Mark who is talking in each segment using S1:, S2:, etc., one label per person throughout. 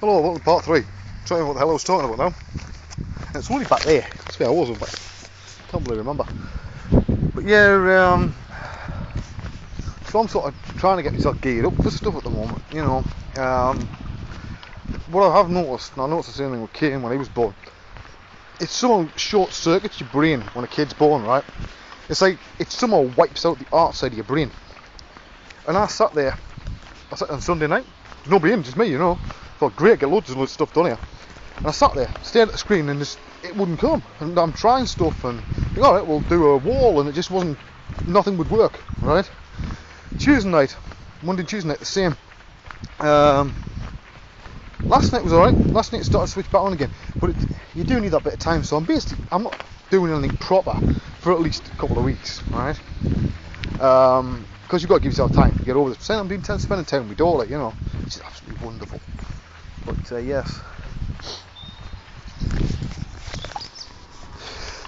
S1: Hello, welcome to part 3. Trying what the hell I was talking about now. It's only back there. That's where I was, but I can't really remember. But yeah, so I'm sort of trying to get myself geared up for stuff at the moment, you know. What I have noticed, and I noticed the same thing with Kane when he was born, it somehow short circuits your brain when a kid's born, right? It's like it somehow wipes out the art side of your brain. And I sat on Sunday night, there's nobody in, just me, you know. Thought, great, get loads of stuff done here. And I sat there, stared at the screen, and it wouldn't come. And I'm trying stuff, and alright, we'll do a wall, and it just wasn't, nothing would work, right? Monday and Tuesday night, the same. Last night was alright. Last night it started to switch back on again, but you do need that bit of time. So I'm not doing anything proper for at least a couple of weeks, right? Because you've got to give yourself time to get over this. Saying I'm doing spending time with my daughter, you know, which is absolutely wonderful. But yes.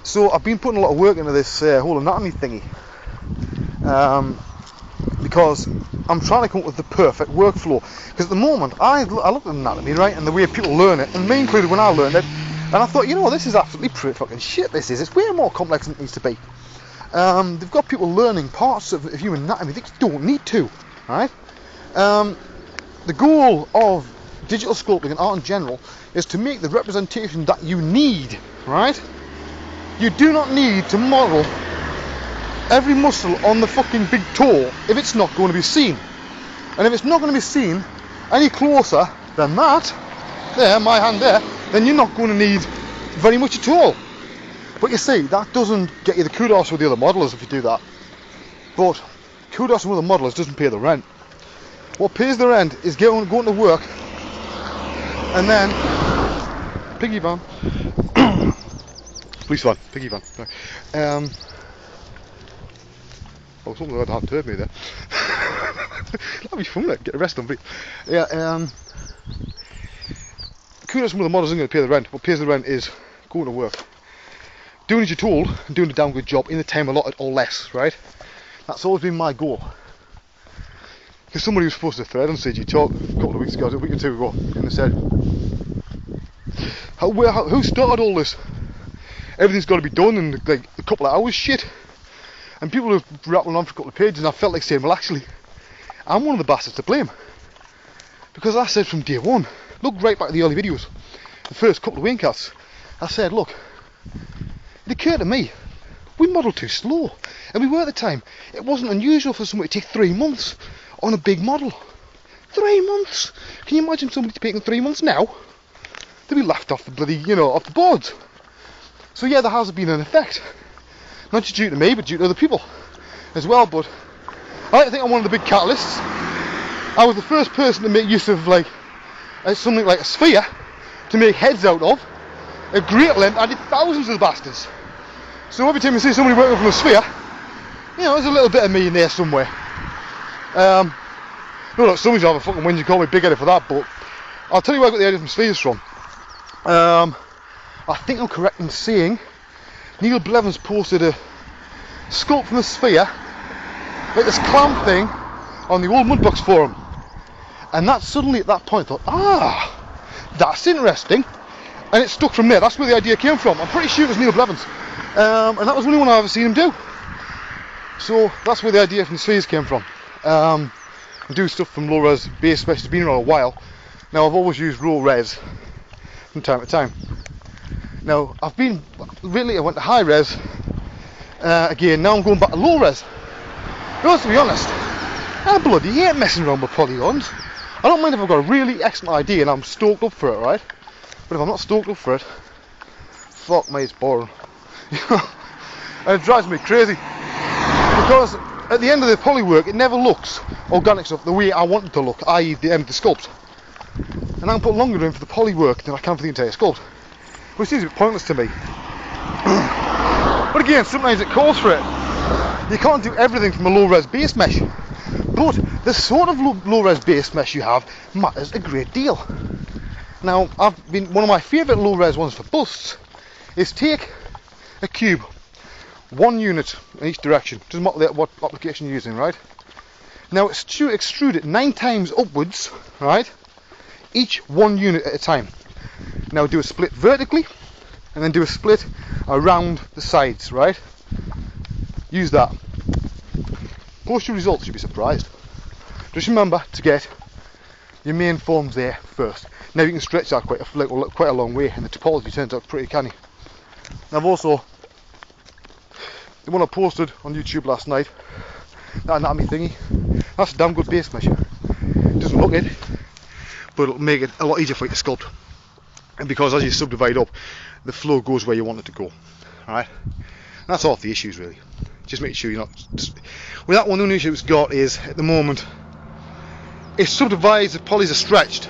S1: So I've been putting a lot of work into this whole anatomy thingy. Because I'm trying to come up with the perfect workflow. Because at the moment, I look at anatomy, right, and the way people learn it, and me included when I learned it, and I thought, you know, this is absolutely pretty fucking shit, this is. It's way more complex than it needs to be. They've got people learning parts of human anatomy that you don't need to, right? The goal of digital sculpting and art in general is to make the representation that you need, right? You do not need to model every muscle on the fucking big toe if it's not going to be seen. And if it's not going to be seen any closer than that, there, my hand there, then you're not going to need very much at all. But you see, that doesn't get you the kudos with the other modelers if you do that. But kudos with the modelers doesn't pay the rent. What pays the rent is going to work and then piggy van. Police van, piggy van. Oh, something like that turned me there. That'd be fun, like, get arrested on video. Yeah, kudos from the models isn't going to pay the rent. What pays the rent is going to work, doing as you're told, and doing a damn good job in the time allotted or less, right? That's always been my goal. Because somebody was supposed to thread on CG Talk a couple of weeks ago, a week or two ago, and they said, who started all this? Everything's got to be done in like a couple of hours shit. And people were rattling on for a couple of pages, and I felt like saying, well, actually, I'm one of the bastards to blame. Because I said from day one, look right back at the early videos, the first couple of Waynecasts, I said, look, it occurred to me, we modelled too slow. And we were at the time, it wasn't unusual for somebody to take 3 months on a big model. 3 months! Can you imagine somebody taking 3 months now? They'd be laughed off the bloody, you know, off the boards. So yeah, there has been an effect. Not just due to me, but due to other people as well. But I like to think I'm one of the big catalysts. I was the first person to make use of like something like a sphere to make heads out of. At great length, I did thousands of the bastards. So every time you see somebody working from a sphere, you know, there's a little bit of me in there somewhere. No, look, somebody's have a fucking whinge, you call me big-headed for that, but I'll tell you where I got the idea from spheres from. I think I'm correct in saying Neil Blevins posted a sculpt from a sphere, like this clown thing, on the old Mudbox forum. And that suddenly at that point thought, that's interesting. And it stuck from there. That's where the idea came from. I'm pretty sure it was Neil Blevins. And that was the only one I've ever seen him do. So that's where the idea from the spheres came from. I do stuff from low res base mesh. It's been around a while. Now I've always used raw res from time to time. Now I went to high res again. Now I'm going back to low res. Because to be honest, I bloody hate messing around with polygons. I don't mind if I've got a really excellent idea and I'm stoked up for it, right? But if I'm not stoked up for it, fuck me, it's boring. And it drives me crazy. Because at the end of the poly work, it never looks organic stuff the way I want it to look, i.e. the end of the sculpt. And I can put longer in for the poly work than I can for the entire sculpt. Which seems a bit pointless to me. But again, sometimes it calls for it. You can't do everything from a low-res base mesh. But the sort of low-res base mesh you have matters a great deal. Now, one of my favourite low-res ones for busts is take a cube, 1 unit in each direction. Doesn't matter what application you're using, right? Now, extrude it 9 times upwards, right? each one unit at a time. Now do a split vertically, and then do a split around the sides, right? Use that. Post your results, you'll be surprised. Just remember to get your main forms there first. Now you can stretch that quite a long way, and the topology turns out pretty canny. And I've also, the one I posted on YouTube last night, that anatomy thingy, that's a damn good base measure. It doesn't look it, but it'll make it a lot easier for you to sculpt. And because as you subdivide up, the flow goes where you want it to go. Alright? That's all the issues really. Just make sure you're not... With that one, the only issue it's got is, at the moment, it subdivides, the polys are stretched.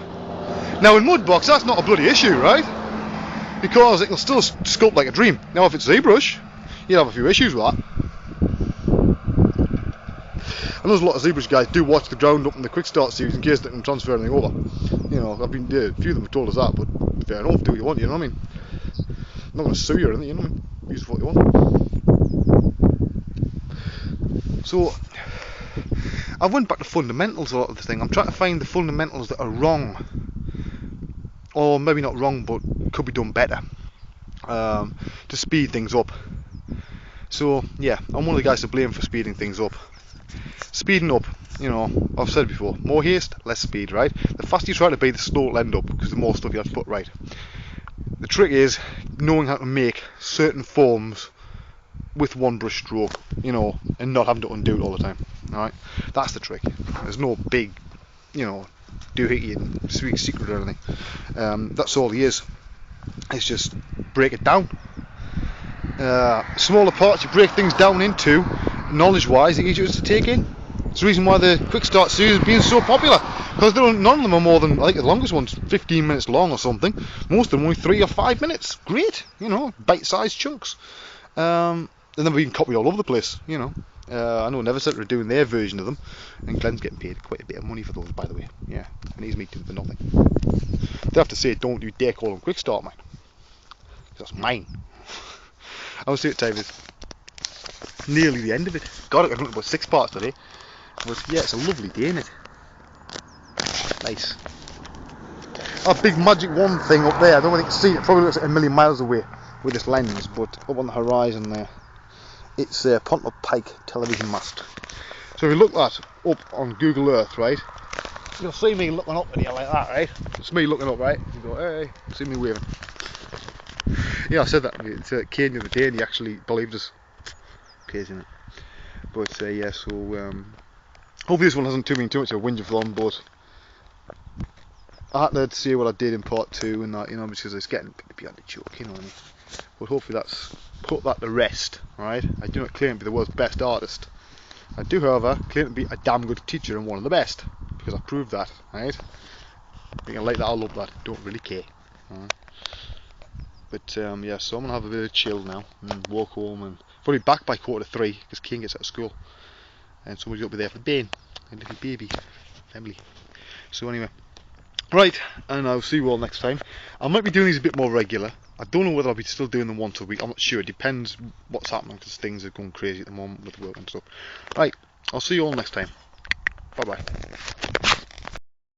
S1: Now in Mudbox, that's not a bloody issue, right? Because it can still sculpt like a dream. Now if it's ZBrush, you'll have a few issues with that. I know there's a lot of ZBrush guys do watch the ground up in the quick start series in case they can transfer anything over. You know, a few of them have told us that, but fair enough, do what you want, you know what I mean? I'm not going to sue you or anything, you know what I mean? Use what you want. So, I went back to fundamentals a lot of the thing. I'm trying to find the fundamentals that are wrong. Or maybe not wrong, but could be done better. To speed things up. So, yeah, I'm one of the guys to blame for speeding things up. Speeding up, you know, I've said it before, more haste, less speed, right? The faster you try to be, the slower it'll end up, because the more stuff you have to put right. The trick is knowing how to make certain forms with one brush stroke, you know, and not having to undo it all the time, alright? That's the trick. There's no big, you know, doohickey and sweet secret or anything. That's all he is. It's just break it down. Smaller parts you break things down into, knowledge-wise, the easier it is to take in. It's the reason why the quick start series has been so popular, because none of them are more than, like the longest one's 15 minutes long or something. Most of them only 3 or 5 minutes. Great, you know, bite-sized chunks. And they've been copied all over the place, you know. I know Nevercenter are doing their version of them, and Glenn's getting paid quite a bit of money for those, by the way. Yeah, and he's making for nothing. They have to say, don't you dare call them quick start, man. That's mine. I was saying time is nearly the end of it. God, I've done about 6 parts today. But yeah, it's a lovely day, isn't it? Nice. That big magic wand thing up there, I don't think you can see it. It probably looks like a million miles away with this lens, but up on the horizon there, it's a Ponto Pike television mast. So if you look that up on Google Earth, right, you'll see me looking up at you like that, right? It's me looking up, right? You go, hey, see me waving. Yeah, I said that to Kane the other day and he actually believed us. Crazy, isn't it? But yeah, so hopefully this one hasn't too much of a whinge of on, but I had to say what I did in part 2 and that, you know, because it's getting beyond the joke, you know what I mean? But hopefully that's put that to rest, right? I do not claim to be the world's best artist. I do, however, claim to be a damn good teacher and one of the best, because I proved that, right? You can like that or love that, don't really care. Right? But yeah, so I'm going to have a bit of chill now and walk home and probably back by 2:45 because King gets out of school and somebody's got to be there for Ben, a little baby family. So anyway, right, and I'll see you all next time. I might be doing these a bit more regular. I don't know whether I'll be still doing them once a week. I'm not sure. It depends what's happening because things are going crazy at the moment with work and stuff. Right, I'll see you all next time. Bye bye.